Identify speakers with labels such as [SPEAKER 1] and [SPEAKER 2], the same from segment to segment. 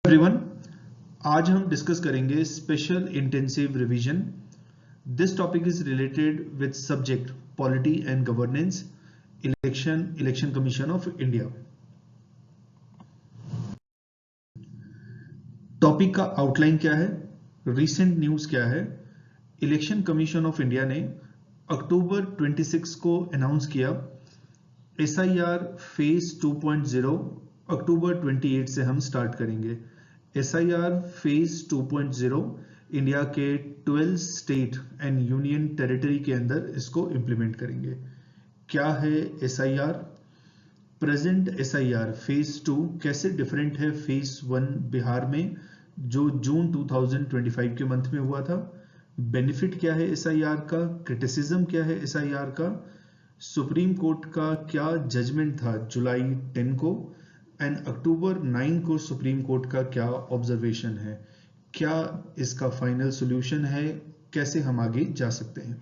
[SPEAKER 1] Everyone, आज हम discuss करेंगे special intensive revision. This topic is related with subject polity and governance, election commission of India. Topic का outline क्या है, recent news क्या है। इलेक्शन कमीशन ऑफ इंडिया ने अक्टूबर 26 को अनाउंस किया SIR फेज 2.0 अक्टूबर 28 से हम स्टार्ट करेंगे। SIR फेज 2.0 इंडिया के 12 स्टेट एंड यूनियन टेरिटरी के अंदर इसको इंप्लीमेंट करेंगे। क्या है SIR? प्रेजेंट SIR फेज 2 कैसे डिफरेंट है फेज 1 बिहार में जो जून 2025 के मंथ में हुआ था? बेनिफिट क्या है SIR का? क्रिटिसिज्म क्या है SIR का? सुप्रीम कोर्ट का क्या जजमेंट था जुलाई 10 को एंड अक्टूबर 9 को सुप्रीम कोर्ट का क्या ऑब्जर्वेशन है? क्या इसका फाइनल सॉल्यूशन है? कैसे हम आगे जा सकते हैं?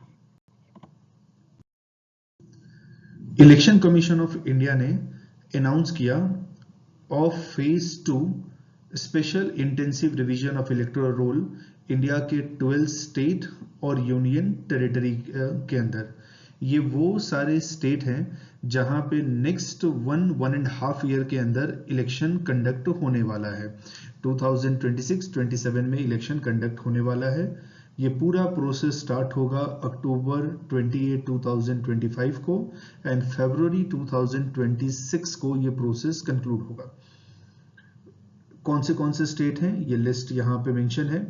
[SPEAKER 1] इलेक्शन कमीशन ऑफ इंडिया ने अनाउंस किया of phase 2 special intensive revision of electoral roll India के 12 स्टेट और यूनियन टेरिटरी के अंदर। ये वो सारे स्टेट हैं जहां पे नेक्स्ट 1.5 ईयर के अंदर इलेक्शन कंडक्ट होने वाला है। 2026-27 में इलेक्शन कंडक्ट होने वाला है। ये पूरा प्रोसेस स्टार्ट होगा अक्टूबर 28, 2025 को एंड फरवरी 2026 को ये प्रोसेस कंक्लूड होगा। कौन से स्टेट हैं ये लिस्ट यहां पे मेंशन है।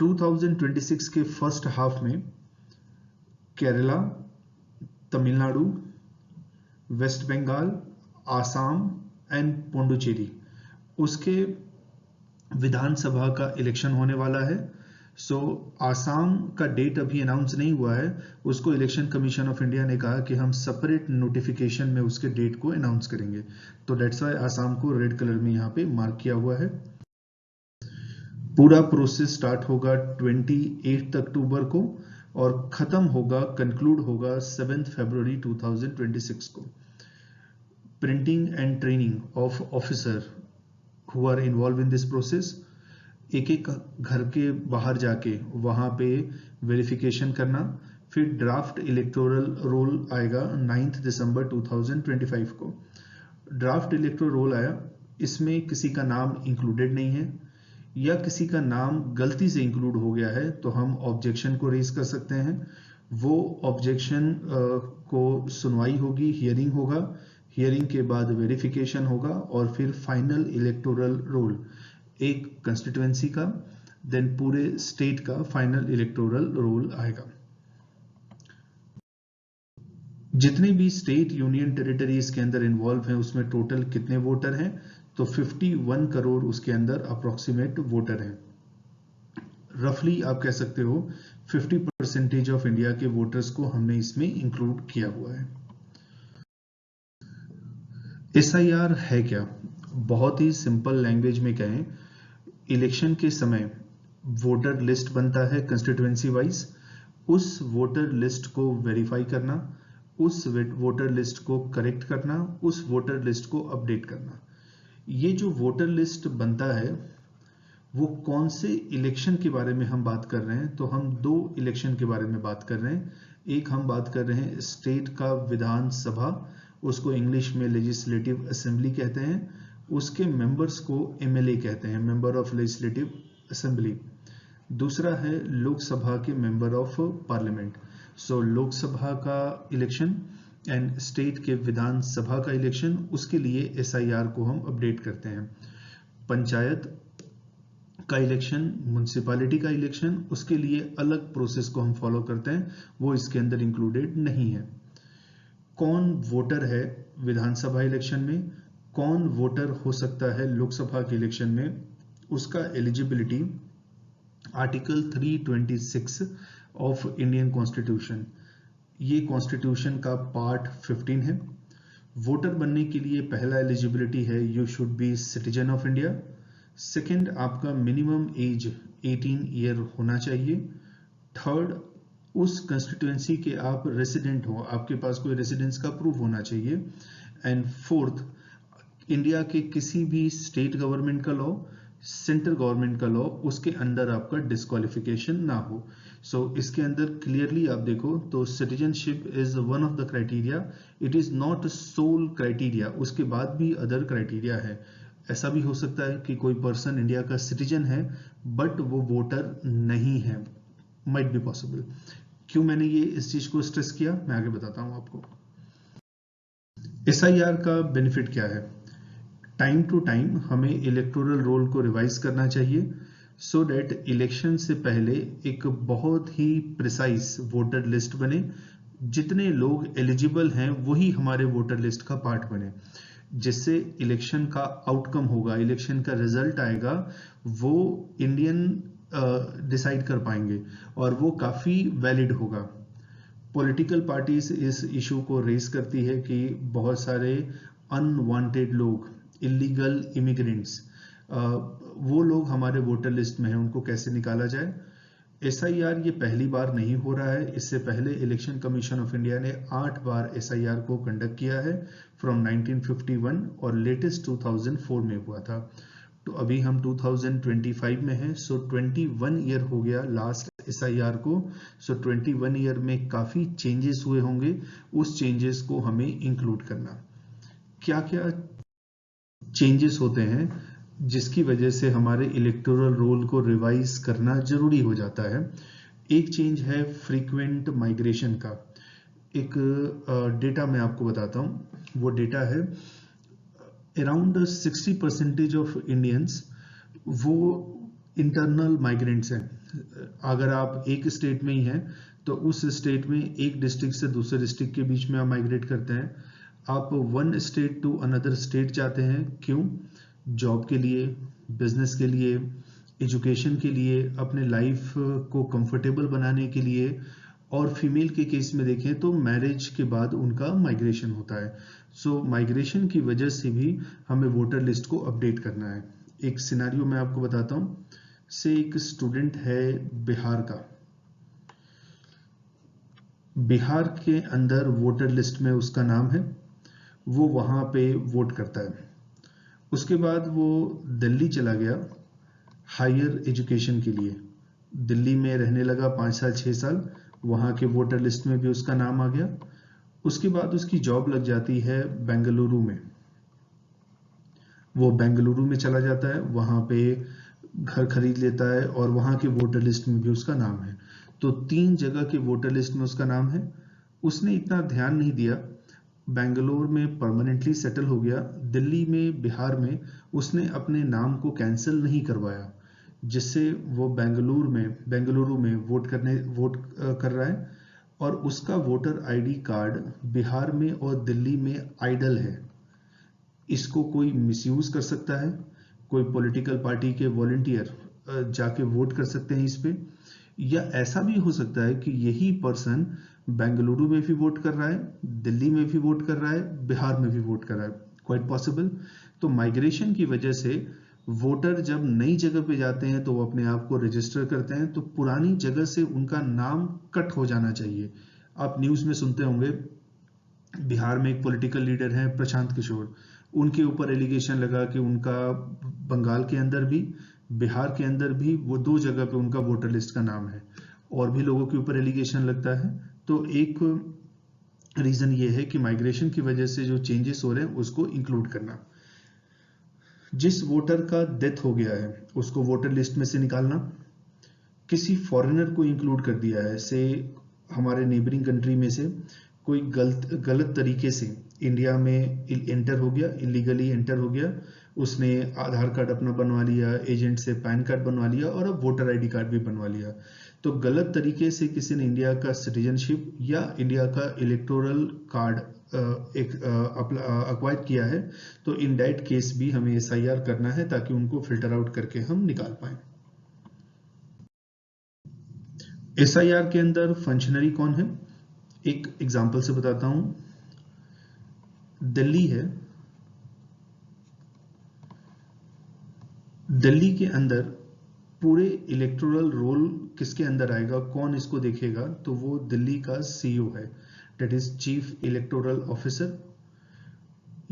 [SPEAKER 1] 2026 के फर्स्ट हाफ में केरला, तमिलनाडु, वेस्ट बंगाल, आसाम एंड पुडुचेरी, उसके विधानसभा का इलेक्शन होने वाला है। आसाम का डेट अभी अनाउंस नहीं हुआ है, उसको इलेक्शन कमीशन ऑफ इंडिया ने कहा कि हम सेपरेट नोटिफिकेशन में उसके डेट को अनाउंस करेंगे, तो दैट्स व्हाई आसाम को रेड कलर में यहाँ पे मार्क किया हुआ है। पूरा प्रोसेस स्टार्ट होगा 28 अक्टूबर को और खत्म होगा, कंक्लूड होगा 7 फरवरी 2026 को। Printing and training of officer who are involve in this process, एक एक घर के बाहर जाके वहां पे वेरिफिकेशन करना। फिर ड्राफ्ट इलेक्टोरल रोल आएगा 9 दिसंबर 2025 को। ड्राफ्ट इलेक्टोरल रोल आया, इसमें किसी का नाम इंक्लूडेड नहीं है या किसी का नाम गलती से इंक्लूड हो गया है तो हम ऑब्जेक्शन को रेज कर सकते हैं। वो ऑब्जेक्शन को सुनवाई होगी, हियरिंग होगा, हियरिंग के बाद वेरिफिकेशन होगा और फिर फाइनल इलेक्टोरल रोल एक कंस्टिट्यूएंसी का देन पूरे स्टेट का फाइनल इलेक्टोरल रोल आएगा। जितने भी स्टेट यूनियन टेरिटरीज के अंदर इन्वॉल्व हैं उसमें टोटल कितने वोटर हैं? तो 51 करोड़ उसके अंदर अप्रोक्सीमेट वोटर हैं। रफली आप कह सकते हो 50% ऑफ इंडिया के वोटर्स को हमने इसमें इंक्लूड किया हुआ है। SIR है क्या? बहुत ही सिंपल लैंग्वेज में कहें, इलेक्शन के समय वोटर लिस्ट बनता है कंस्टिट्यूएंसी वाइज, उस वोटर लिस्ट को वेरीफाई करना, उस वोटर लिस्ट को करेक्ट करना, उस वोटर लिस्ट को अपडेट करना। ये जो वोटर लिस्ट बनता है वो कौन से इलेक्शन के बारे में हम बात कर रहे हैं? तो हम दो इलेक्शन के बारे में बात कर रहे हैं। एक हम बात कर रहे हैं स्टेट का विधानसभा, उसको इंग्लिश में लेजिस्लेटिव असेंबली कहते हैं, उसके मेंबर्स को MLA कहते हैं, मेंबर ऑफ लेजिस्लेटिव असेंबली। दूसरा है लोकसभा के मेंबर ऑफ पार्लियामेंट। लोकसभा का इलेक्शन एंड स्टेट के विधानसभा का इलेक्शन, उसके लिए SIR को हम अपडेट करते हैं। पंचायत का इलेक्शन, म्युनिसिपैलिटी का इलेक्शन, उसके लिए अलग प्रोसेस को हम फॉलो करते हैं, वो इसके अंदर इंक्लूडेड नहीं है। कौन वोटर है विधानसभा इलेक्शन में, कौन वोटर हो सकता है लोकसभा के इलेक्शन में, उसका eligibility article 326 of Indian constitution, ये कॉन्स्टिट्यूशन का पार्ट 15 है। वोटर बनने के लिए पहला एलिजिबिलिटी है you should be citizen of India. Second, आपका मिनिमम एज 18 ईयर होना चाहिए। थर्ड, उस कंस्टिट्यूएंसी के आप रेसिडेंट हो, आपके पास कोई रेसिडेंस का प्रूफ होना चाहिए। एंड फोर्थ, इंडिया के किसी भी स्टेट गवर्नमेंट का लॉ, सेंट्रल गवर्नमेंट का लॉ, उसके अंदर आपका डिस्क्वालिफिकेशन ना हो। सो इसके अंदर क्लियरली आप देखो तो citizenship is one of the criteria, it is not sole criteria, उसके बाद भी अदर क्राइटेरिया है। ऐसा भी हो सकता है कि कोई पर्सन इंडिया का सिटीजन है बट वो वोटर नहीं है, माइट बी पॉसिबल। क्यों मैंने ये इस चीज को स्ट्रेस किया, मैं आगे बताता हूं आपको। एसआईआर का बेनिफिट क्या है? टाइम टू टाइम हमें इलेक्टोरल रोल को रिवाइज करना चाहिए सो दैट इलेक्शन से पहले एक बहुत ही प्रिसाइज वोटर लिस्ट बने, जितने लोग एलिजिबल हैं वही हमारे वोटर लिस्ट का पार्ट बने, जिससे इलेक्शन का आउटकम होगा, इलेक्शन का रिजल्ट आएगा, वो इंडियन डिसाइड कर पाएंगे और वो काफी वैलिड होगा। पॉलिटिकल पार्टीज इस इशू को रेस करती है कि बहुत सारे अनवांटेड लोग, इलीगल इमिग्रेंट्स, वो लोग हमारे वोटर लिस्ट में हैं, उनको कैसे निकाला जाए। एसआईआर ये पहली बार नहीं हो रहा है, इससे पहले इलेक्शन कमीशन ऑफ इंडिया ने 8 बार एसआईआर को कंडक्ट किया है फ्रॉम 1951 और लेटेस्ट 2004 में हुआ था। तो अभी हम 2025 में हैं, सो 21 ईयर हो गया लास्ट एसआईआर को। सो 21 ईयर में काफी चेंजेस हुए होंगे, उस चेंजेस को हमें इंक्लूड करना। क्या क्या चेंजेस होते हैं जिसकी वजह से हमारे इलेक्टोरल रोल को रिवाइज करना जरूरी हो जाता है? एक चेंज है फ्रीक्वेंट माइग्रेशन का। एक डेटा मैं आपको बताता हूं, वो डेटा है अराउंड 60% ऑफ इंडियंस वो इंटरनल माइग्रेंट्स हैं। अगर आप एक स्टेट में ही हैं तो उस स्टेट में एक डिस्ट्रिक्ट से दूसरे डिस्ट्रिक्ट के बीच में आप माइग्रेट करते हैं। आप one state to another state जाते हैं, क्यों? जॉब के लिए, बिजनेस के लिए, एजुकेशन के लिए, अपने लाइफ को कंफर्टेबल बनाने के लिए, और फीमेल के केस में देखें तो मैरिज के बाद उनका माइग्रेशन होता है। सो माइग्रेशन की वजह से भी हमें वोटर लिस्ट को अपडेट करना है। एक सिनारियो मैं आपको बताता हूं। से एक स्टूडेंट है बिहार का, बिहार के अंदर वोटर लिस्ट में उसका नाम है, वो वहां पे वोट करता है। उसके बाद वो दिल्ली चला गया हायर एजुकेशन के लिए, दिल्ली में रहने लगा 5 साल 6 साल, वहां के वोटर लिस्ट में भी उसका नाम आ गया। उसके बाद उसकी जॉब लग जाती है बेंगलुरु में, वो बेंगलुरु में चला जाता है, वहां पे घर खरीद लेता है और वहां के वोटर लिस्ट में भी उसका नाम है। तो 3 जगह के वोटर लिस्ट में उसका नाम है। उसने इतना ध्यान नहीं दिया, बेंगलोर में परमानेंटली सेटल हो गया, दिल्ली में, बिहार में उसने अपने नाम को कैंसिल नहीं करवाया, जिससे वो बेंगलुरु में वोट कर रहा है और उसका वोटर आईडी कार्ड बिहार में और दिल्ली में आइडल है। इसको कोई मिसयूज कर सकता है, कोई पॉलिटिकल पार्टी के वॉलंटियर जाके वोट कर सकते हैं इस पे, या ऐसा भी हो सकता है कि यही पर्सन बेंगलुरु में भी वोट कर रहा है, दिल्ली में भी वोट कर रहा है, बिहार में भी वोट कर रहा है, क्वाइट पॉसिबल। तो माइग्रेशन की वजह से वोटर जब नई जगह पे जाते हैं तो वो अपने आप को रजिस्टर करते हैं, तो पुरानी जगह से उनका नाम कट हो जाना चाहिए। आप न्यूज में सुनते होंगे, बिहार में एक पॉलिटिकल लीडर हैं प्रशांत किशोर, उनके ऊपर एलिगेशन लगा कि उनका बंगाल के अंदर भी, बिहार के अंदर भी वो 2 जगह पे उनका वोटर लिस्ट का नाम है, और भी लोगों के ऊपर एलिगेशन लगता है। तो एक रीजन ये है कि माइग्रेशन की वजह से जो चेंजेस हो रहे हैं उसको इंक्लूड करना। जिस वोटर का डेथ हो गया है उसको वोटर लिस्ट में से निकालना। किसी फॉरेनर को इंक्लूड कर दिया है, से हमारे नेबरिंग कंट्री में से कोई गलत तरीके से इंडिया में एंटर हो गया, इलीगली एंटर हो गया, उसने आधार कार्ड अपना बनवा लिया, एजेंट से पैन कार्ड बनवा लिया और अब वोटर आईडी कार्ड भी बनवा लिया। तो गलत तरीके से किसी ने इंडिया का सिटीजनशिप या इंडिया का इलेक्टोरल कार्ड अक्वायर किया है, तो इन दैट केस भी हमें एसआईआर करना है ताकि उनको फिल्टर आउट करके हम निकाल पाए। एसआईआर के अंदर फंक्शनरी कौन है, एक एग्जांपल से बताता हूं। दिल्ली है, दिल्ली के अंदर पूरे इलेक्टोरल रोल किसके अंदर आएगा, कौन इसको देखेगा, तो वो दिल्ली का सीईओ है, that is chief electoral officer.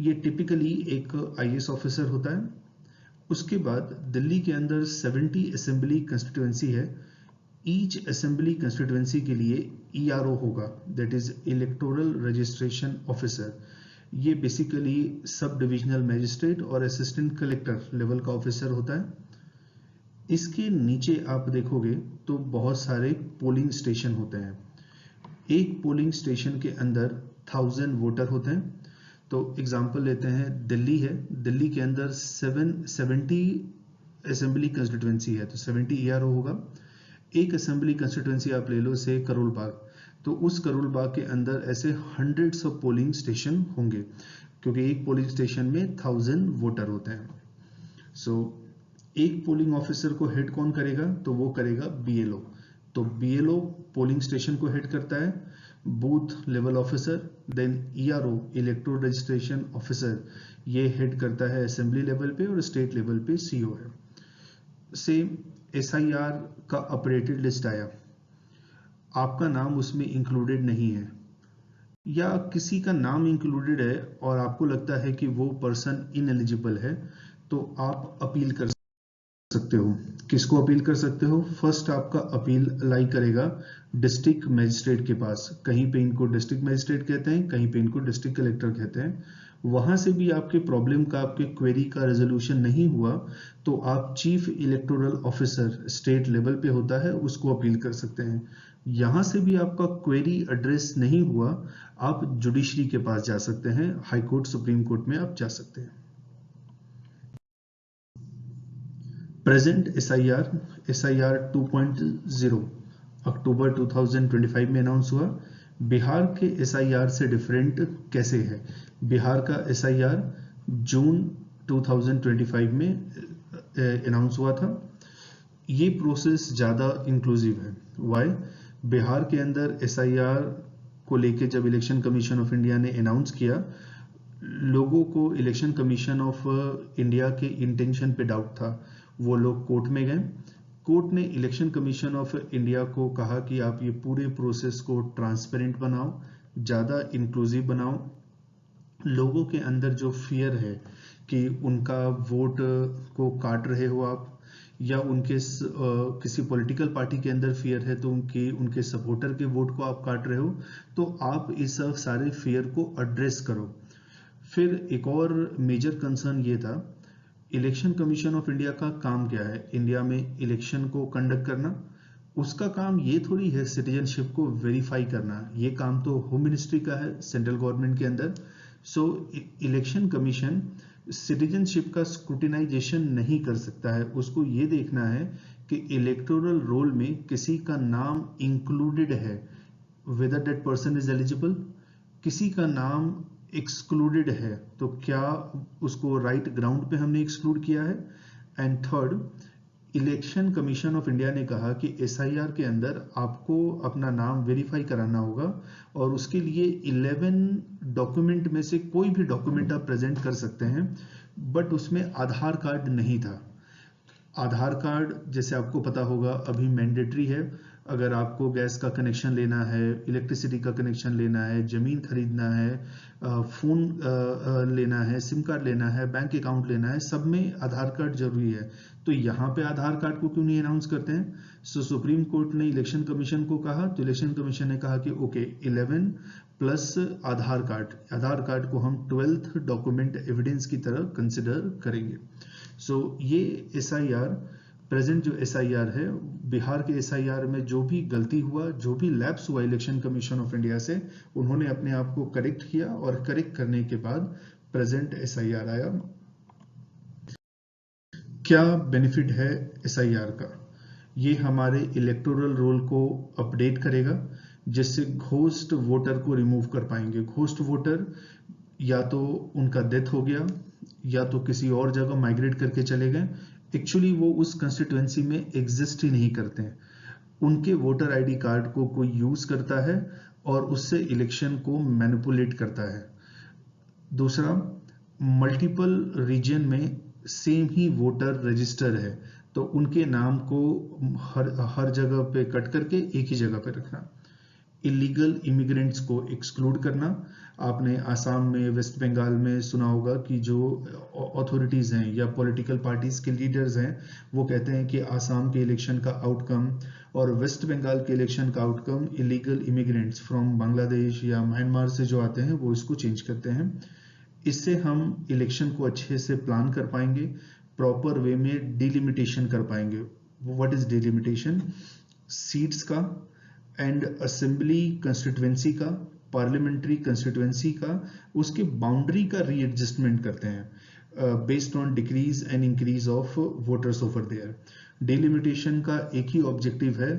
[SPEAKER 1] ये टिपिकली एक आईएएस ऑफिसर होता है। उसके बाद दिल्ली के अंदर 70 असेंबली कंस्टिट्यूएंसी है। ईच असेंबली कंस्टिट्यूएंसी के लिए ईआरओ होगा, that is electoral registration officer. ये बेसिकली सब डिविजनल मैजिस्ट्रेट और असिस्टेंट कलेक्टर लेवल का ऑफिसर होता है। इसके नीचे आप देखोगे तो बहुत सारे पोलिंग स्टेशन होते हैं। एक पोलिंग स्टेशन के अंदर 1000 वोटर होते हैं। तो एग्जांपल लेते हैं, दिल्ली है, दिल्ली के अंदर 70 असेंबली कंस्टिट्यूएंसी है, तो 70 ईआरओ होगा। एक असेंबली कंस्टिट्यूएंसी आप ले लो से करोल बाग, तो उस करोल बाग के अंदर ऐसे हंड्रेड्स ऑफ पोलिंग स्टेशन होंगे, क्योंकि एक पोलिंग स्टेशन में 1000 वोटर होते हैं। सो एक पोलिंग ऑफिसर को हेड कौन करेगा, तो वो करेगा बीएलओ। तो बीएलओ पोलिंग स्टेशन को हेड करता है, booth level officer, then ERO electoral registration officer, ये हेड करता है असेंबली लेवल पे, और स्टेट लेवल पे सीओ है। सेम एसआईआर का अपडेटेड लिस्ट आया, आपका नाम उसमें इंक्लूडेड नहीं है, या किसी का नाम इंक्लूडेड है और आपको लगता है कि वो पर्सन इनएलिजिबल है, तो आप अपील कर सकते हो। किसको अपील कर सकते हो? फर्स्ट आपका अपील लाई करेगा डिस्ट्रिक्ट मैजिस्ट्रेट के पास। कहीं पे इनको डिस्ट्रिक्ट मैजिस्ट्रेट कहते हैं, कहीं पे इनको डिस्ट्रिक्ट कलेक्टर कहते हैं। वहां से भी आपके प्रॉब्लम का, आपके क्वेरी का रेजोल्यूशन नहीं हुआ, तो आप chief electoral officer state level पे होता है, उसको अपील कर सकते हैं। यहां से भी आपका क्वेरी एड्रेस नहीं हुआ, आप जुडिशरी के पास जा सकते हैं, हाई कोर्ट, सुप्रीम कोर्ट में आप जा सकते हैं। प्रेजेंट एसआईआर 2.0 अक्टूबर 2025 में अनाउंस हुआ। बिहार के एसआईआर से डिफरेंट कैसे है? बिहार का एसआईआर जून 2025 में अनाउंस हुआ था। ये प्रोसेस ज़्यादा इंक्लूसिव है। वाई? बिहार के अंदर एसआईआर को लेके जब इलेक्शन कमीशन ऑफ इंडिया ने अनाउंस किया, लोगों को इलेक्शन कमीशन ऑफ इंडिया के इंटेंशन पे डाउट था। वो लोग कोर्ट में गए, कोर्ट ने इलेक्शन कमीशन ऑफ इंडिया को कहा कि आप ये पूरे प्रोसेस को ट्रांसपेरेंट बनाओ, ज़्यादा इंक्लूसिव बनाओ। लोगों के अंदर जो फियर है कि उनका वोट को काट रहे हो आप, या उनके किसी पॉलिटिकल पार्टी के अंदर फियर है तो उनके सपोर्टर के वोट को आप काट रहे हो, तो आप इस सारे फियर को एड्रेस करो। फिर एक और मेजर कंसर्न ये था, इलेक्शन कमीशन ऑफ इंडिया का काम क्या है? इंडिया में इलेक्शन को कंडक्ट करना। उसका काम ये थोड़ी है सिटीजनशिप को वेरीफाई करना, ये काम तो होम मिनिस्ट्री का है सेंट्रल गवर्नमेंट के अंदर। सो इलेक्शन कमीशन सिटीजनशिप का स्क्रूटिनाइजेशन नहीं कर सकता है। उसको ये देखना है कि इलेक्टोरल रोल में किसी का नाम इंक्लूडेड है, whether that person is eligible. किसी का नाम एक्सक्लूडेड है तो क्या उसको राइट ग्राउंड पे हमने एक्सक्लूड किया है। And third, election commission of India ने कहा कि एसआईआर के अंदर आपको अपना नाम वेरीफाई कराना होगा, और उसके लिए 11 डॉक्यूमेंट में से कोई भी डॉक्यूमेंट आप प्रेजेंट कर सकते हैं, बट उसमें आधार कार्ड नहीं था। आधार कार्ड जैसे आपको पता होगा अभी मैंडेटरी है। अगर आपको गैस का कनेक्शन लेना है, इलेक्ट्रिसिटी का कनेक्शन लेना है, जमीन खरीदना है, फोन लेना है, सिम कार्ड लेना है, बैंक अकाउंट लेना है, सब में आधार कार्ड जरूरी है। तो यहाँ पे आधार कार्ड को क्यों नहीं अनाउंस करते हैं? सो सुप्रीम कोर्ट ने इलेक्शन कमीशन को कहा, तो इलेक्शन कमीशन ने कहा कि ओके 11 प्लस आधार कार्ड को हम 12th डॉक्यूमेंट एविडेंस की तरह कंसिडर करेंगे। सो ये एसआईआर, प्रेजेंट जो एसआईआर है, बिहार के एसआईआर में जो भी गलती हुआ, जो भी लैप्स हुआ इलेक्शन कमीशन ऑफ इंडिया से, उन्होंने अपने आप को करेक्ट किया, और करेक्ट करने के बाद प्रेजेंट एसआईआर आया। क्या बेनिफिट है एसआईआर का? ये हमारे इलेक्टोरल रोल को अपडेट करेगा, जिससे घोस्ट वोटर को रिमूव कर पाएंगे। घोस्ट वोटर या तो उनका डेथ हो गया, या तो किसी और जगह माइग्रेट करके चले गए, एक्चुअली वो उस कंस्टिट्यूएंसी में एग्जिस्ट ही नहीं करते हैं। उनके वोटर आईडी कार्ड को कोई यूज करता है और उससे इलेक्शन को मैनिपुलेट करता है। दूसरा, मल्टीपल रीजन में सेम ही वोटर रजिस्टर है, तो उनके नाम को हर जगह पे कट करके एक ही जगह पे रखना। इलीगल इमिग्रेंट्स को एक्सक्लूड करना। आपने आसाम में, वेस्ट बंगाल में सुना होगा कि जो अथॉरिटीज़ हैं या पॉलिटिकल पार्टीज के लीडर्स हैं वो कहते हैं कि आसाम के इलेक्शन का आउटकम और वेस्ट बंगाल के इलेक्शन का outcome illegal immigrants from Bangladesh या म्यांमार से जो आते हैं वो इसको चेंज करते हैं। इससे हम इलेक्शन को अच्छे से प्लान कर पाएंगे, प्रॉपर वे में डिलिमिटेशन कर पाएंगे। What is delimitation? सीट्स का एंड असेंबली कंस्टिट्यूएंसी का, पार्लियामेंट्री कंस्टिट्यूएंसी का, उसके बाउंड्री का रीएडजस्टमेंट करते हैं based on decrease and increase of voters over there. Delimitation का एक ही ऑब्जेक्टिव है,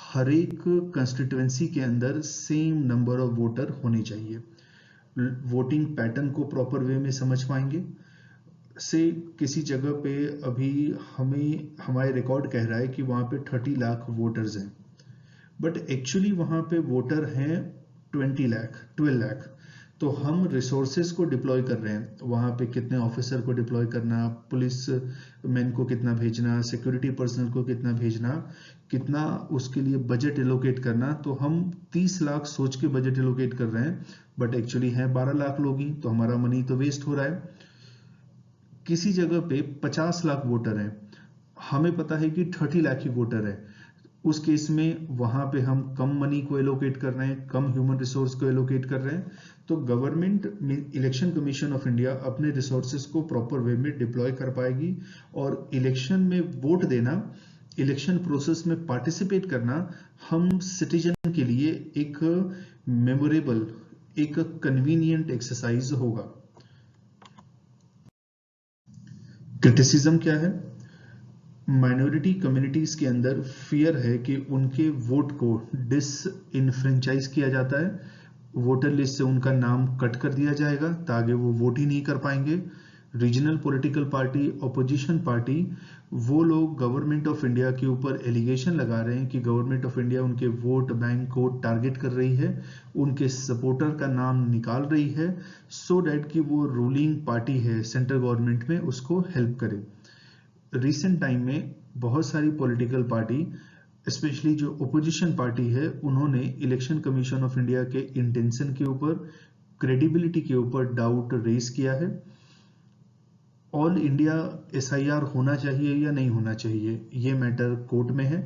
[SPEAKER 1] हर एक कंस्टिट्यूएंसी के अंदर सेम नंबर ऑफ वोटर होने चाहिए। वोटिंग पैटर्न को प्रॉपर वे में समझ पाएंगे। से किसी जगह पे अभी हमें हमारे रिकॉर्ड कह रहा है कि वहां पे 30 लाख वोटर्स हैं, बट एक्चुअली वहां पे वोटर हैं 20 लाख, 12 लाख। तो हम रिसोर्सेज को डिप्लॉय कर रहे हैं, वहां पे कितने ऑफिसर को डिप्लॉय करना, पुलिस मैन को कितना भेजना, सिक्योरिटी पर्सनल को कितना भेजना, कितना उसके लिए बजट एलोकेट करना। तो हम 30 लाख सोच के बजट एलोकेट कर रहे हैं, बट एक्चुअली है 12 लाख लोग ही, तो हमारा मनी तो वेस्ट हो रहा है। किसी जगह पे 50 लाख वोटर हैं, हमें पता है कि 30 लाख ही वोटर है, उस केस में वहां पे हम कम मनी को एलोकेट कर रहे हैं, कम ह्यूमन रिसोर्स को एलोकेट कर रहे हैं। तो government, election commission of India अपने रिसोर्सेज को प्रॉपर वे में डिप्लॉय कर पाएगी और इलेक्शन में वोट देना, इलेक्शन प्रोसेस में पार्टिसिपेट करना हम सिटीजन के लिए एक मेमोरेबल, एक कन्वीनियंट एक्सरसाइज होगा। क्रिटिसिज्म क्या है? माइनॉरिटी कम्युनिटीज के अंदर फियर है कि उनके वोट को डिसइनफ्रेंचाइज किया जाता है, वोटर लिस्ट से उनका नाम कट कर दिया जाएगा ताकि वो वोट ही नहीं कर पाएंगे। Regional political party, opposition party, वो लोग गवर्नमेंट ऑफ इंडिया के ऊपर एलिगेशन लगा रहे हैं कि गवर्नमेंट ऑफ इंडिया उनके वोट बैंक को टारगेट कर रही है, उनके सपोर्टर का नाम निकाल रही है, सो डैट कि वो रूलिंग पार्टी है सेंट्रल गवर्नमेंट में उसको हेल्प करे। रिसेंट टाइम में बहुत सारी पॉलिटिकल पार्टी, स्पेशली जो ओपोजिशन पार्टी है, उन्होंने इलेक्शन कमीशन ऑफ इंडिया के इंटेंशन के ऊपर, क्रेडिबिलिटी के ऊपर डाउट रेज किया है। ऑल इंडिया एसआईआर होना चाहिए या नहीं होना चाहिए, ये मैटर कोर्ट में है।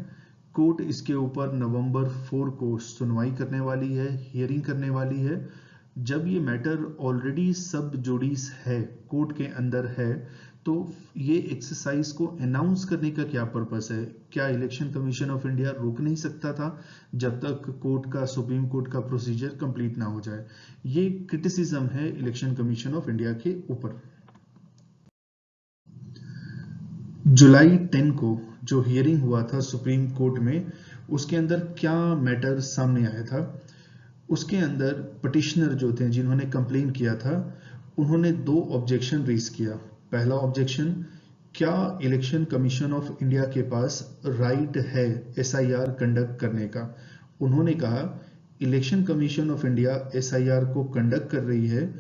[SPEAKER 1] कोर्ट इसके ऊपर नवंबर 4 को सुनवाई करने वाली है, हियरिंग करने वाली है। जब ये मैटर ऑलरेडी सब जुडिस है, कोर्ट के अंदर है, तो ये एक्सरसाइज को अनाउंस करने का क्या पर्पस है? क्या इलेक्शन कमीशन ऑफ इंडिया रोक नहीं सकता था जब तक कोर्ट का, सुप्रीम कोर्ट का प्रोसीजर कंप्लीट ना हो जाए? ये क्रिटिसिज्म है इलेक्शन कमीशन ऑफ इंडिया के ऊपर। जुलाई 10 को जो हियरिंग हुआ था सुप्रीम कोर्ट में, उसके अंदर क्या मैटर सामने आया था? उसके अंदर पिटिशनर जो थे, जिन्होंने कंप्लेन किया था, उन्होंने 2 ऑब्जेक्शन रेज किया। पहला ऑब्जेक्शन, क्या इलेक्शन कमीशन ऑफ इंडिया के पास राइट है एसआईआर कंडक्ट करने का? उन्होंने कहा election commission of India SIR को कंडक्ट कर रही है,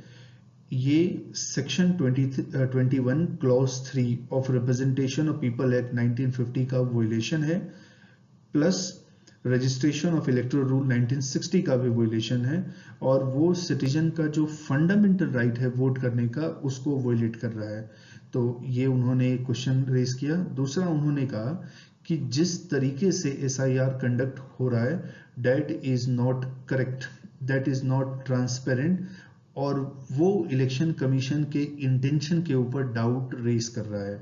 [SPEAKER 1] ये section 21 clause 3 of representation of people act 1950 का वोलेशन है, plus registration of electoral rule 1960 का भी वोलेशन है, और वो सिटीजन का जो फंडामेंटल राइट है वोट करने का, उसको वोलेट कर रहा है। तो ये उन्होंने क्वेश्चन रेज किया। दूसरा, उन्होंने कहा कि जिस तरीके से एसआईआर कंडक्ट हो रहा है, that is not correct, that is not transparent, और वो इलेक्शन कमीशन के इंटेंशन के ऊपर डाउट रेज कर रहा है।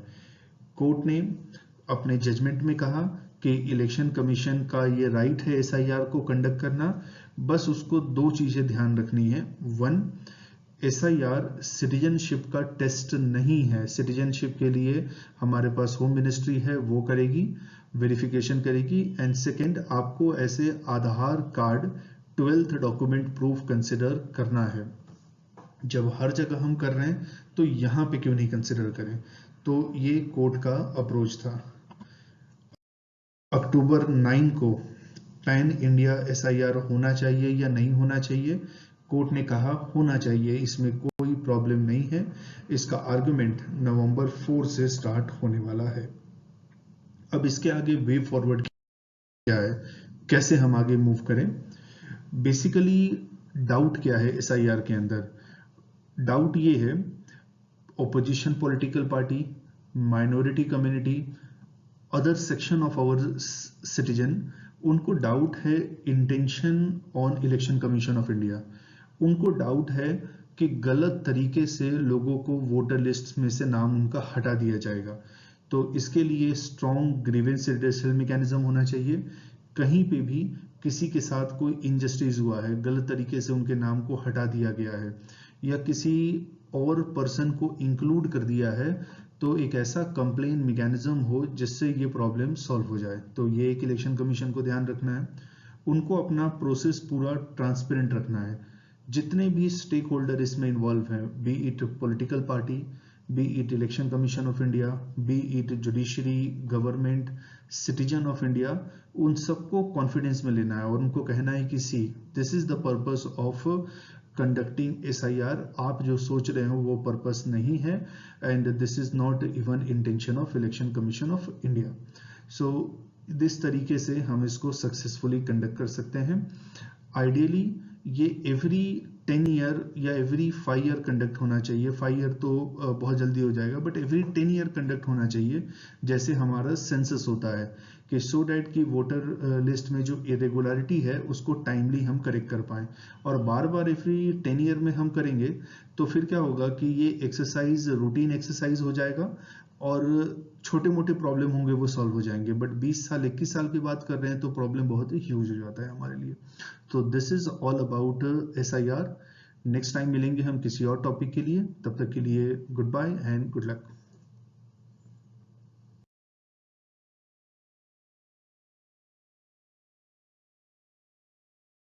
[SPEAKER 1] कोर्ट ने अपने जजमेंट में कहा कि इलेक्शन कमीशन का ये राइट है एसआईआर को कंडक्ट करना, बस उसको 2 चीजें ध्यान रखनी है। 1, एसआईआर सिटीजनशिप का टेस्ट नहीं है, सिटीजनशिप के लिए हमारे पास होम मिनिस्ट्री है, वो करेगी, वेरिफिकेशन करेगी। एंड सेकेंड, आपको ऐसे Aadhaar card 12th document proof consider करना है। जब हर जगह हम कर रहे हैं तो यहां पे क्यों नहीं कंसिडर करें? तो ये कोर्ट का अप्रोच था। अक्टूबर 9 को पैन इंडिया एसआईआर होना चाहिए या नहीं होना चाहिए? कोर्ट ने कहा होना चाहिए, इसमें कोई प्रॉब्लम नहीं है। इसका आर्गुमेंट नवंबर 4 से स्टार्ट होने वाला है। अब इसके आगे वे फॉरवर्ड क्या है, कैसे हम आगे मूव करें? बेसिकली डाउट क्या है SIR के अंदर? डाउट ये है, opposition political party, minority community, other section of our citizen, उनको डाउट है intention on election commission of India. उनको डाउट है कि गलत तरीके से लोगों को वोटर लिस्ट में से नाम उनका हटा दिया जाएगा। तो इसके लिए स्ट्रॉन्ग ग्रीवेंस रिड्रेसल मैकेनिज्म होना चाहिए। कहीं पे भी किसी के साथ कोई इनजस्टिस हुआ है, गलत तरीके से उनके नाम को हटा दिया गया है या किसी और पर्सन को इंक्लूड कर दिया है, तो एक ऐसा कंप्लेन मैकेनिज्म हो जिससे ये प्रॉब्लम सॉल्व हो जाए। तो ये एक इलेक्शन कमीशन को ध्यान रखना है। उनको अपना प्रोसेस पूरा ट्रांसपेरेंट रखना है। जितने भी स्टेक होल्डर इसमें इन्वॉल्व हैं, B it political party, B it election commission of India, B it judiciary, government, citizen of India, उन सबको कॉन्फिडेंस में लेना है और उनको कहना है कि see this is the purpose of conducting SIR। आप जो सोच रहे हो वो पर्पस नहीं है, and this is not even intention of election commission of India. So इस तरीके से हम इसको सक्सेसफुली कंडक्ट कर सकते हैं। आइडियली ये एवरी 10 ईयर या एवरी 5 ईयर कंडक्ट होना चाहिए। 5 ईयर तो बहुत जल्दी हो जाएगा, बट एवरी 10 ईयर कंडक्ट होना चाहिए, जैसे हमारा सेंसस होता है, कि सो डैट कि वोटर लिस्ट में जो इरेगुलरिटी है उसको टाइमली हम करेक्ट कर पाएं। और बार बार एवरी 10 ईयर में हम करेंगे तो फिर क्या होगा कि ये एक्सरसाइज रूटीन एक्सरसाइज हो जाएगा और छोटे मोटे प्रॉब्लम होंगे वो सॉल्व हो जाएंगे। बट 20 साल 21 साल की बात कर रहे हैं तो प्रॉब्लम बहुत ही ह्यूज हो जाता है हमारे लिए। तो this is all about SIR। Next time मिलेंगे हम किसी और टॉपिक के लिए, तब तक के लिए good bye and good luck.